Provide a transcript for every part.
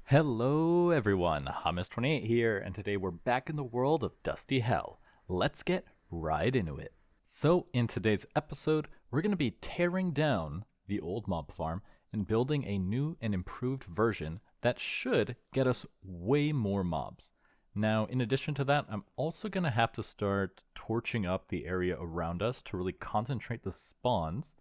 Hello everyone, Hamas28 here, and today we're back in the world of Dusty Hell. Let's get right into it. So in today's episode, we're going to be tearing down the old mob farm and building a new and improved version that should get us way more mobs. Now, in addition to that, I'm also going to have to start torching up the area around us to really concentrate the spawns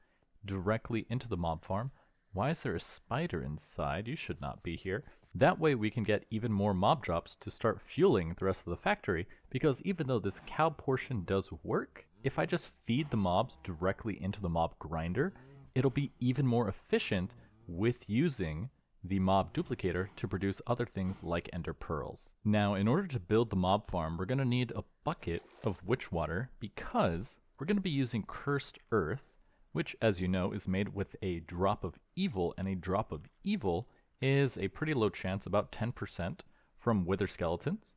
directly into the mob farm. Why is there a spider inside? You should not be here. That way we can get even more mob drops to start fueling the rest of the factory, because even though this cow portion does work, if I just feed the mobs directly into the mob grinder, it'll be even more efficient with using the mob duplicator to produce other things like ender pearls. Now, in order to build the mob farm, we're going to need a bucket of witch water because we're going to be using cursed earth, which, as you know, is made with a drop of evil, and a drop of evil is a pretty low chance, about 10%, from wither skeletons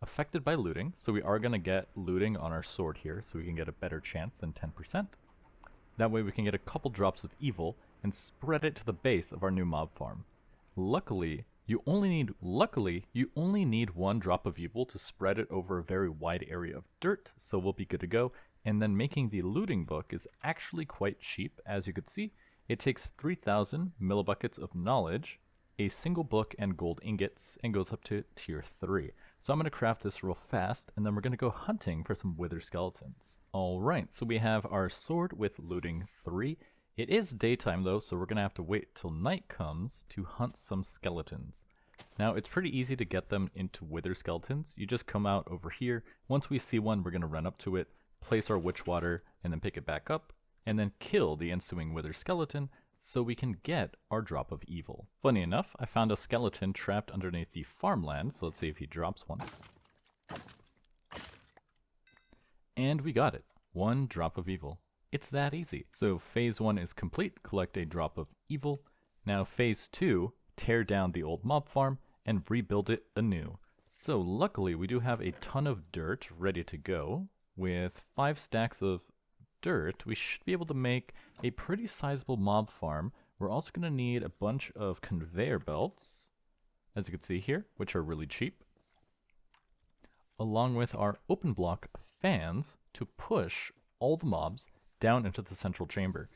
affected by looting. So we are going to get looting on our sword here, so we can get a better chance than 10%. That way we can get a couple drops of evil and spread it to the base of our new mob farm. Luckily, you only need one drop of evil to spread it over a very wide area of dirt, so we'll be good to go. And then making the looting book is actually quite cheap. As you could see, it takes 3,000 millibuckets of knowledge, a single book, and gold ingots, and goes up to tier 3. So I'm going to craft this real fast, and then we're going to go hunting for some wither skeletons. Alright, so we have our sword with looting 3. It is daytime though, so we're going to have to wait till night comes to hunt some skeletons. Now, it's pretty easy to get them into wither skeletons. You just come out over here. Once we see one, we're going to run up to it, place our witch water, and then pick it back up, and then kill the ensuing wither skeleton so we can get our drop of evil. Funny enough, I found a skeleton trapped underneath the farmland, so let's see if he drops one. And we got it. One drop of evil. It's that easy. So phase 1 is complete, collect a drop of evil. Now phase 2, tear down the old mob farm and rebuild it anew. So luckily we do have a ton of dirt ready to go. With 5 stacks of dirt, we should be able to make a pretty sizable mob farm. We're also going to need a bunch of conveyor belts, as you can see here, which are really cheap, along with our open block fans to push all the mobs down into the central chamber.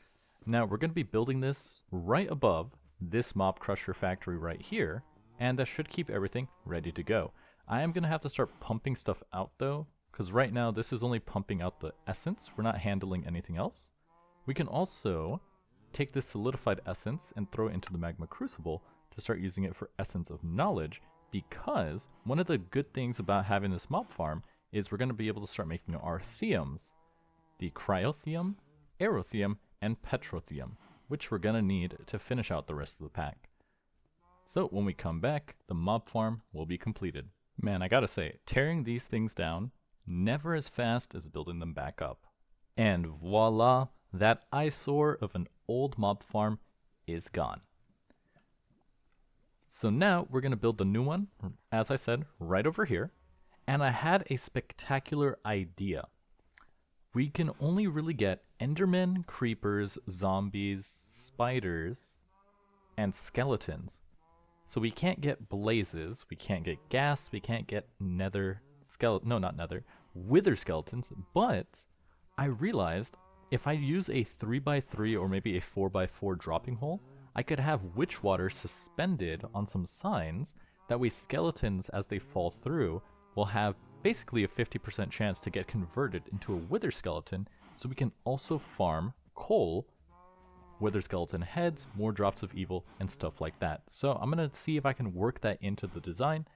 Now we're going to be building this right above this mob crusher factory right here, and that should keep everything ready to go. I am going to have to start pumping stuff out though, because right now this is only pumping out the essence. We're not handling anything else. We can also take this solidified essence and throw it into the magma crucible to start using it for essence of knowledge, because one of the good things about having this mob farm is we're going to be able to start making our theiums. The cryotheium, aerotheium, and petrotheium, which we're going to need to finish out the rest of the pack. So when we come back, the mob farm will be completed. Man, I gotta say, tearing these things down, never as fast as building them back up. And voila, that eyesore of an old mob farm is gone. So now we're going to build the new one, as I said, right over here. And I had a spectacular idea. We can only really get endermen, creepers, zombies, spiders, and skeletons. So we can't get blazes, we can't get gas, we can't get wither skeletons, but I realized if I use a 3x3 or maybe a 4x4 dropping hole, I could have witch water suspended on some signs. That way skeletons, as they fall through, will have basically a 50% chance to get converted into a wither skeleton, so we can also farm coal, wither skeleton heads, more drops of evil, and stuff like that. So I'm going to see if I can work that into the design,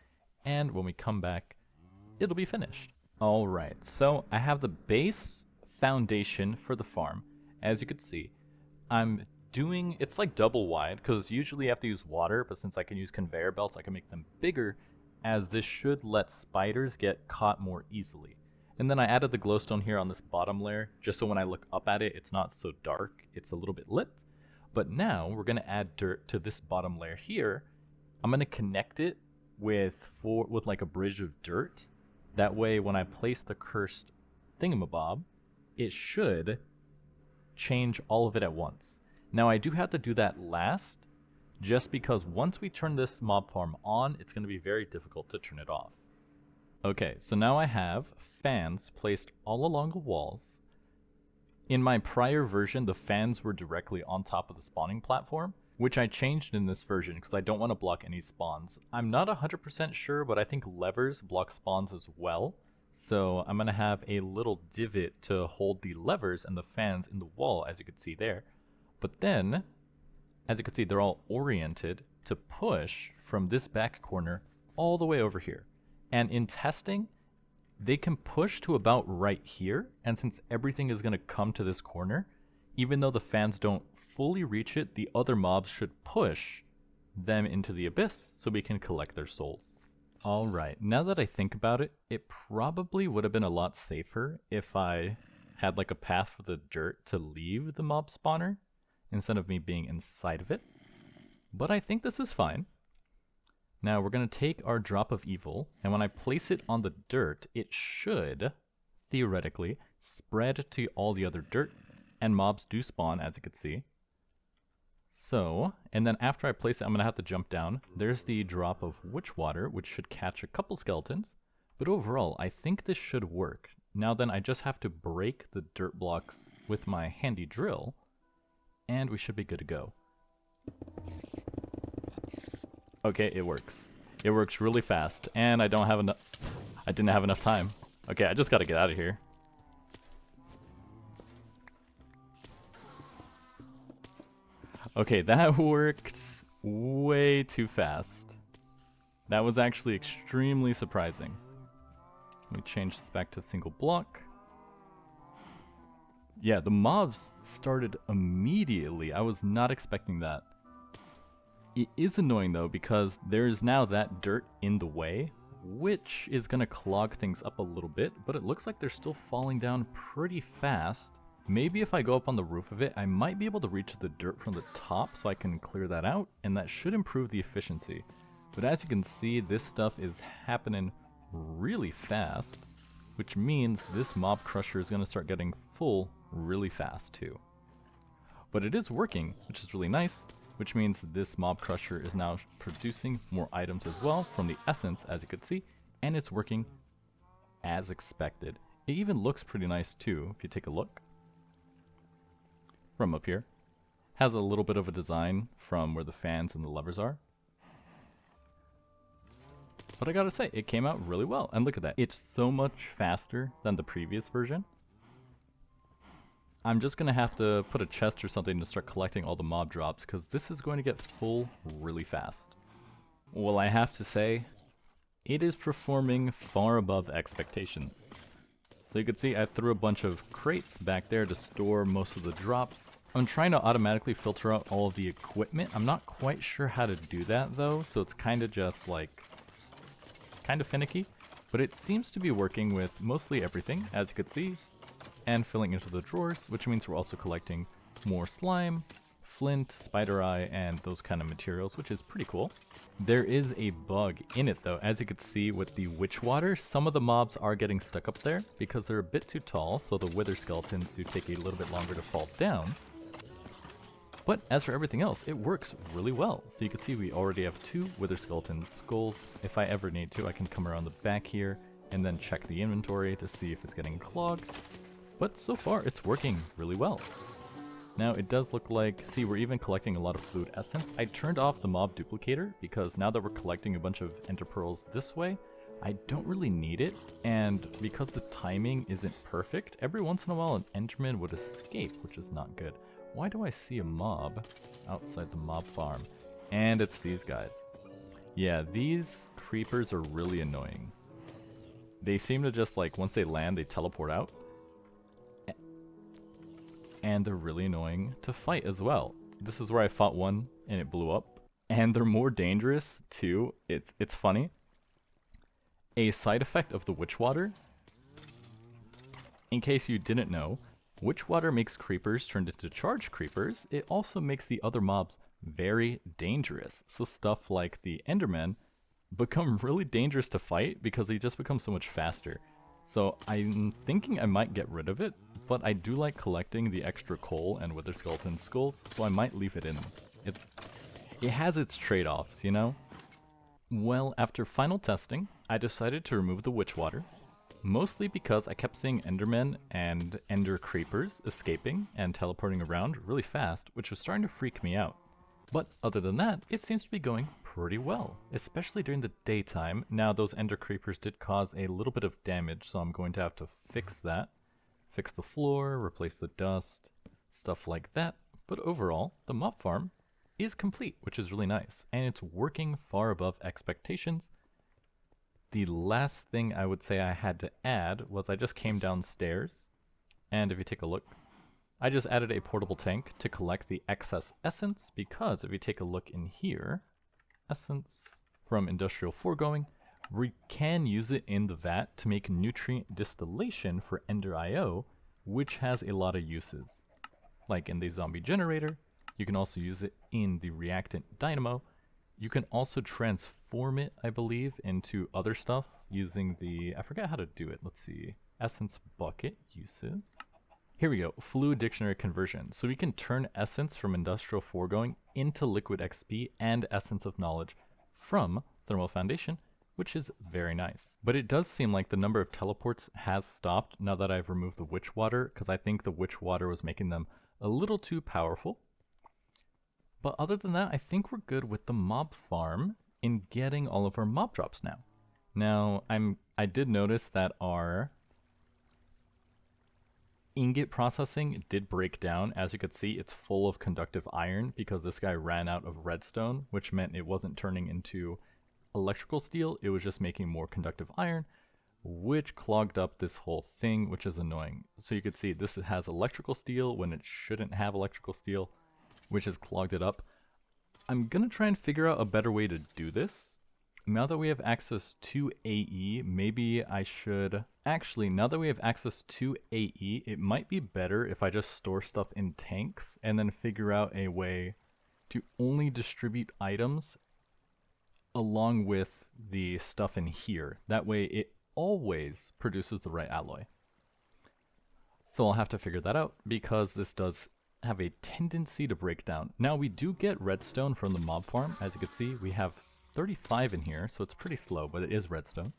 and when we come back, it'll be finished. Alright, so I have the base foundation for the farm. As you can see, it's like double wide, because usually you have to use water, but since I can use conveyor belts, I can make them bigger, as this should let spiders get caught more easily. And then I added the glowstone here on this bottom layer, just so when I look up at it, it's not so dark, it's a little bit lit. But now we're going to add dirt to this bottom layer here. I'm going to connect it with like a bridge of dirt. That way when I place the cursed thingamabob, it should change all of it at once. Now I do have to do that last, just because once we turn this mob farm on, it's going to be very difficult to turn it off. Okay, so now I have fans placed all along the walls. In my prior version, the fans were directly on top of the spawning platform, which I changed in this version because I don't want to block any spawns. I'm not 100% sure, but I think levers block spawns as well. So I'm going to have a little divot to hold the levers and the fans in the wall, as you can see there. But then, as you can see, they're all oriented to push from this back corner all the way over here. And in testing, they can push to about right here, and since everything is going to come to this corner, even though the fans don't fully reach it, the other mobs should push them into the abyss so we can collect their souls. Alright, now that I think about it, it probably would have been a lot safer if I had like a path for the dirt to leave the mob spawner instead of me being inside of it. But I think this is fine. Now we're going to take our drop of evil, and when I place it on the dirt, it should, theoretically, spread to all the other dirt, and mobs do spawn, as you can see. So, and then after I place it, I'm going to have to jump down. There's the drop of witch water, which should catch a couple skeletons, but overall, I think this should work. Now then, I just have to break the dirt blocks with my handy drill, and we should be good to go. Okay, it works. It works really fast, and I didn't have enough time. Okay, I just gotta get out of here. Okay, that worked way too fast. That was actually extremely surprising. Let me change this back to a single block. Yeah, the mobs started immediately. I was not expecting that. It is annoying though, because there's now that dirt in the way, which is going to clog things up a little bit, but it looks like they're still falling down pretty fast. Maybe if I go up on the roof of it, I might be able to reach the dirt from the top so I can clear that out, and that should improve the efficiency. But as you can see, this stuff is happening really fast, which means this mob crusher is going to start getting full really fast too. But it is working, which is really nice, which means this mob crusher is now producing more items as well from the essence, as you can see, and it's working as expected. It even looks pretty nice too, if you take a look from up here. Has a little bit of a design from where the fans and the levers are. But I gotta say, it came out really well, and look at that. It's so much faster than the previous version. I'm just gonna have to put a chest or something to start collecting all the mob drops, because this is going to get full really fast. Well, I have to say, it is performing far above expectations. So you can see I threw a bunch of crates back there to store most of the drops. I'm trying to automatically filter out all of the equipment. I'm not quite sure how to do that though, so it's kind of just like, kind of finicky. But it seems to be working with mostly everything, as you can see, and filling into the drawers, which means we're also collecting more slime, flint, spider eye, and those kind of materials, which is pretty cool. There is a bug in it though. As you can see with the witch water, some of the mobs are getting stuck up there because they're a bit too tall, so the wither skeletons do take a little bit longer to fall down. But as for everything else, it works really well. So you can see we already have 2 wither skeleton skulls. If I ever need to, I can come around the back here and then check the inventory to see if it's getting clogged. But so far, it's working really well. Now, it does look like, see, we're even collecting a lot of fluid essence. I turned off the mob duplicator because now that we're collecting a bunch of ender pearls this way, I don't really need it. And because the timing isn't perfect, every once in a while an enderman would escape, which is not good. Why do I see a mob outside the mob farm? And it's these guys. Yeah, these creepers are really annoying. They seem to just like, once they land, they teleport out. And they're really annoying to fight as well. This is where I fought one and it blew up. And they're more dangerous too. It's funny. A side effect of the witch water, in case you didn't know, witch water makes creepers turn into charged creepers. It also makes the other mobs very dangerous. So stuff like the endermen become really dangerous to fight because they just become so much faster. So I'm thinking I might get rid of it, but I do like collecting the extra coal and wither skeleton skulls, so I might leave it in. it has its trade-offs, you know? Well, after final testing, I decided to remove the witch water, mostly because I kept seeing endermen and ender creepers escaping and teleporting around really fast, which was starting to freak me out. But other than that, it seems to be going pretty well, especially during the daytime. Now, those ender creepers did cause a little bit of damage, so I'm going to have to fix that. Fix the floor, replace the dust, stuff like that. But overall, the mob farm is complete, which is really nice, and it's working far above expectations. The last thing I would say I had to add was I just came downstairs, and if you take a look, I just added a portable tank to collect the excess essence, because if you take a look in here, essence from industrial foregoing, we can use it in the vat to make nutrient distillation for Ender IO, which has a lot of uses. Like in the zombie generator, you can also use it in the reactant dynamo. You can also transform it, I believe, into other stuff using the, I forget how to do it, let's see, essence bucket uses. Here we go, fluid dictionary conversion. So we can turn essence from industrial foregoing into liquid XP and essence of knowledge from thermal foundation, which is very nice. But it does seem like the number of teleports has stopped now that I've removed the witch water, because I think the witch water was making them a little too powerful. But other than that, I think we're good with the mob farm in getting all of our mob drops now. Now, I did notice that our ingot processing did break down. As you could see, it's full of conductive iron because this guy ran out of redstone, which meant it wasn't turning into electrical steel, it was just making more conductive iron, which clogged up this whole thing, which is annoying. So you could see this has electrical steel when it shouldn't have electrical steel, which has clogged it up. I'm gonna try and figure out a better way to do this. Now that we have access to AE, maybe I should... Actually, now that we have access to AE, it might be better if I just store stuff in tanks and then figure out a way to only distribute items along with the stuff in here. That way it always produces the right alloy. So I'll have to figure that out because this does have a tendency to break down. Now we do get redstone from the mob farm. As you can see, we have 35 in here, so it's pretty slow, but it is redstone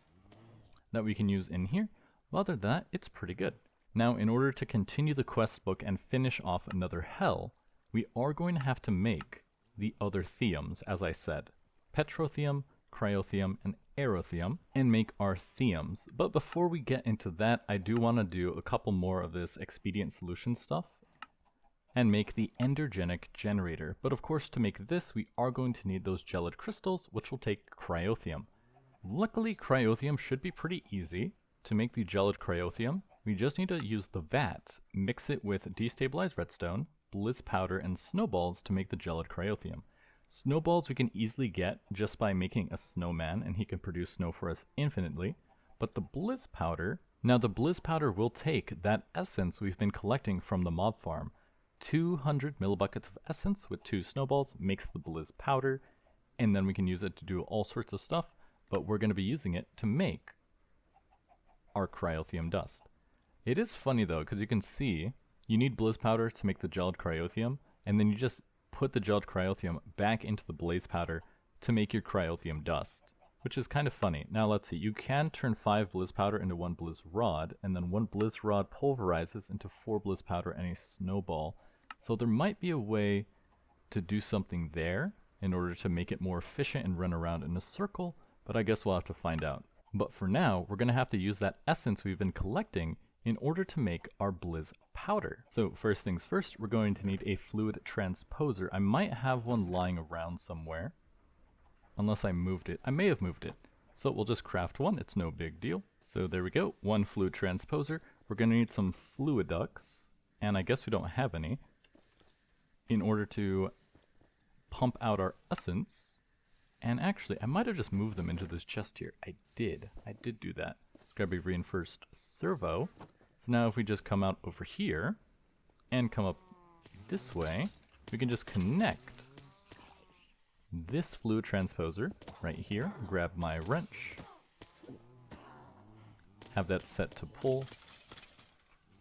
that we can use in here. But other than that, it's pretty good. Now, in order to continue the quest book and finish off another hell, we are going to have to make the other theiums, as I said. Petrotheium, cryotheium, and aerotheium, and make our theiums. But before we get into that, I do want to do a couple more of this expedient solution stuff and make the endergenic generator. But of course, to make this, we are going to need those gelid crystals, which will take cryotheium. Luckily, cryotheium should be pretty easy. To make the gelid cryotheium, we just need to use the vat, mix it with destabilized redstone, blizz powder, and snowballs to make the gelid cryotheium. Snowballs we can easily get just by making a snowman, and he can produce snow for us infinitely. But the blizz powder, now the blizz powder will take that essence we've been collecting from the mob farm. 200 millibuckets of essence with 2 snowballs makes the blizz powder, and then we can use it to do all sorts of stuff, but we're going to be using it to make our cryotheium dust. It is funny though, because you can see you need blizz powder to make the gelid cryotheium, and then you just put the gelid cryotheium back into the blaze powder to make your cryotheium dust, which is kind of funny. Now let's see, you can turn 5 blizz powder into 1 blizz rod, and then 1 blizz rod pulverizes into 4 blizz powder and a snowball. So there might be a way to do something there in order to make it more efficient and run around in a circle, but I guess we'll have to find out. But for now, we're going to have to use that essence we've been collecting in order to make our blizz powder. So first things first, we're going to need a fluid transposer. I might have one lying around somewhere, unless I moved it. I may have moved it. So we'll just craft one, it's no big deal. So there we go, 1 fluid transposer. We're going to need some fluid ducts, and I guess we don't have any, in order to pump out our essence. And actually, I might have just moved them into this chest here. I did do that. It's got to be reinforced servo. So now if we just come out over here and come up this way, we can just connect this fluid transposer right here. Grab my wrench. Have that set to pull.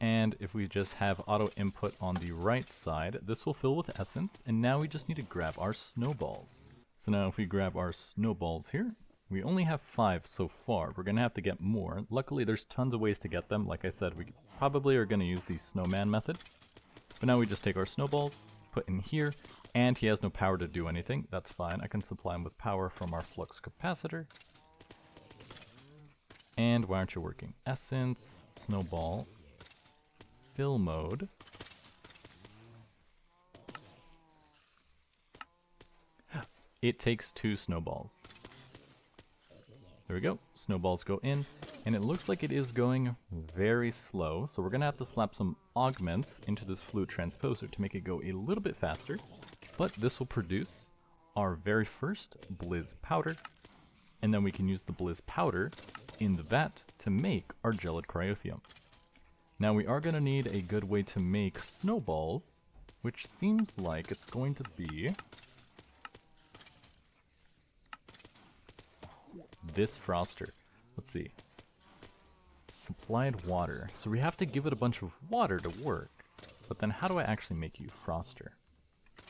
And if we just have auto input on the right side, this will fill with essence. And now we just need to grab our snowballs. So now if we grab our snowballs here, we only have 5 so far. We're going to have to get more. Luckily, there's tons of ways to get them. Like I said, we probably are going to use the snowman method. But now we just take our snowballs, put in here, and he has no power to do anything. That's fine. I can supply him with power from our flux capacitor. And why aren't you working? Essence, snowball, fill mode. It takes 2 snowballs. There we go. Snowballs go in, and it looks like it is going very slow. So we're going to have to slap some augments into this fluid transposer to make it go a little bit faster. But this will produce our very first Blizz powder. And then we can use the Blizz powder in the vat to make our gelid cryotheium. Now we are going to need a good way to make snowballs, which seems like it's going to be this froster. Let's see. Supplied water. So we have to give it a bunch of water to work. But then how do I actually make you froster?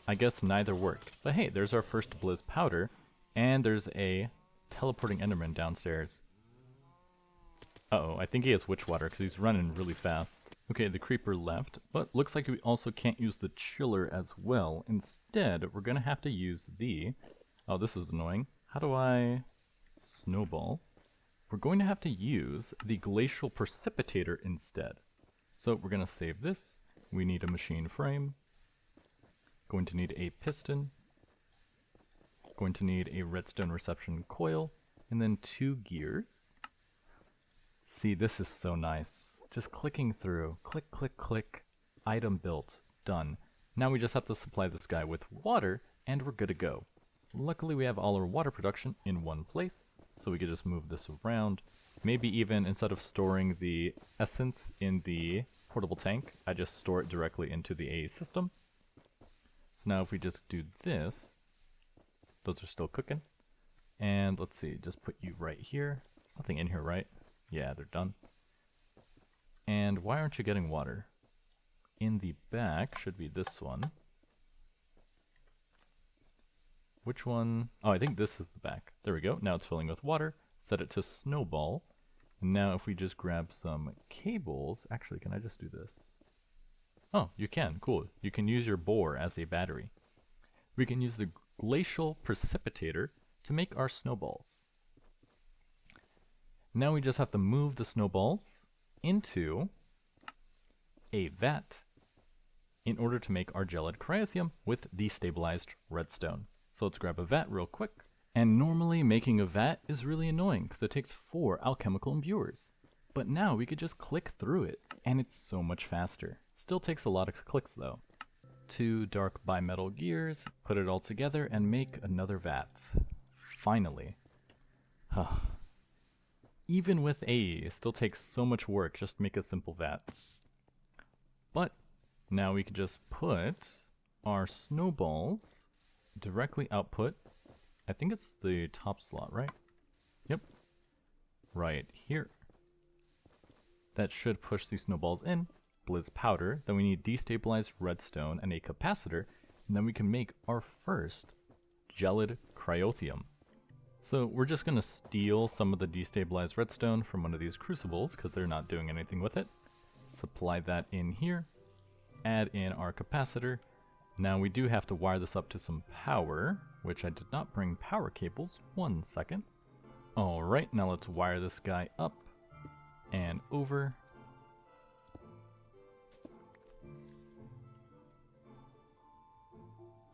I guess neither worked. But hey, there's our first Blizz powder. And there's a teleporting enderman downstairs. Uh-oh, I think he has witch water because he's running really fast. Okay, the creeper left. But looks like we also can't use the chiller as well. Instead, we're going to have to use the... Oh, this is annoying. How do I... Snowball. We're going to have to use the glacial precipitator instead. So we're going to save this. We need a machine frame. Going to need a piston. Going to need a redstone reception coil. And then 2 gears. See, this is so nice. Just clicking through. Click, click, click. Item built. Done. Now we just have to supply this guy with water and we're good to go. Luckily we have all our water production in one place, so we could just move this around. Maybe even instead of storing the essence in the portable tank, I just store it directly into the AE system. So now if we just do this, those are still cooking. And let's see, just put you right here. There's nothing in here, right? Yeah, they're done. And why aren't you getting water? In the back should be this one. Which one? Oh, I think this is the back. There we go. Now it's filling with water. Set it to snowball. And now if we just grab some cables... Actually, can I just do this? Oh, you can. Cool. You can use your boar as a battery. We can use the glacial precipitator to make our snowballs. Now we just have to move the snowballs into a vat in order to make our gelid cryotheium with destabilized redstone. So let's grab a vat real quick. And normally making a vat is really annoying because it takes 4 alchemical imbuers. But now we could just click through it and it's so much faster. Still takes a lot of clicks though. 2 dark bimetal gears, put it all together and make another vat. Finally. Even with AE, it still takes so much work just to make a simple vat. But now we could just put our snowballs directly output. I think it's the top slot, right? Yep. Right here. That should push these snowballs in. Blizz powder. Then we need destabilized redstone and a capacitor. And then we can make our first gelid cryotheium. So we're just going to steal some of the destabilized redstone from one of these crucibles because they're not doing anything with it. Supply that in here. Add in our capacitor. Now we do have to wire this up to some power, which I did not bring power cables. 1 second. Alright, now let's wire this guy up and over.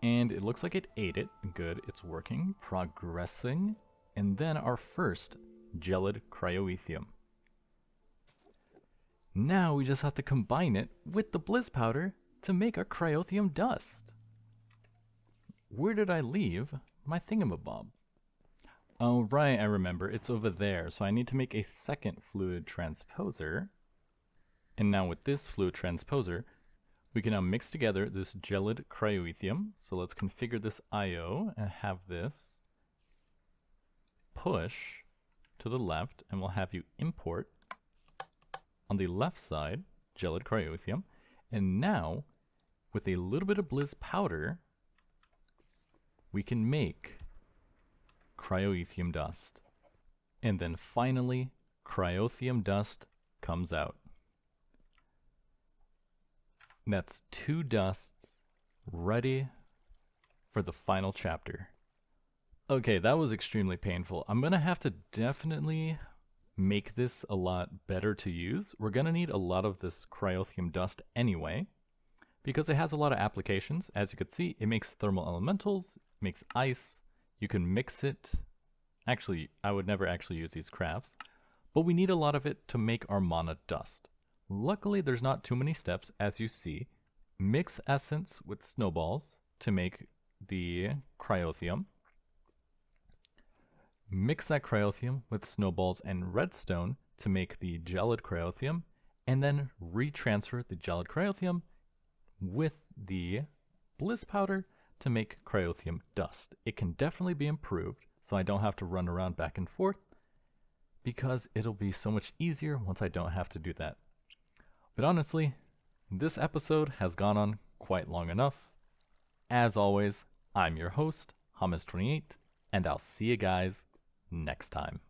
And it looks like it ate it. Good, it's working. Progressing. And then our first gelid cryotheium. Now we just have to combine it with the Blizz powder to make our cryotheium dust. Where did I leave my thingamabob? Oh right, I remember. It's over there. So I need to make a second fluid transposer. And now with this fluid transposer, we can now mix together this gelid cryotheium. So let's configure this I/O and have this push to the left, and we'll have you import on the left side gelid cryotheium. And now, with a little bit of bliss powder, we can make cryotheium dust. And then finally, cryotheium dust comes out. That's 2 dusts ready for the final chapter. Okay, that was extremely painful. I'm gonna have to definitely make this a lot better to use. We're gonna need a lot of this cryotheium dust anyway, because it has a lot of applications. As you can see, it makes thermal elementals, makes ice, you can mix it. Actually, I would never actually use these crafts, but we need a lot of it to make our mana dust. Luckily, there's not too many steps, as you see. Mix essence with snowballs to make the cryotheium. Mix that cryotheium with snowballs and redstone to make the gelid cryotheium, and then retransfer the gelid cryotheium with the bliss powder to make cryotheium dust. It can definitely be improved, so I don't have to run around back and forth, because it'll be so much easier once I don't have to do that. But honestly, this episode has gone on quite long enough. As always, I'm your host, Hamas28, and I'll see you guys next time.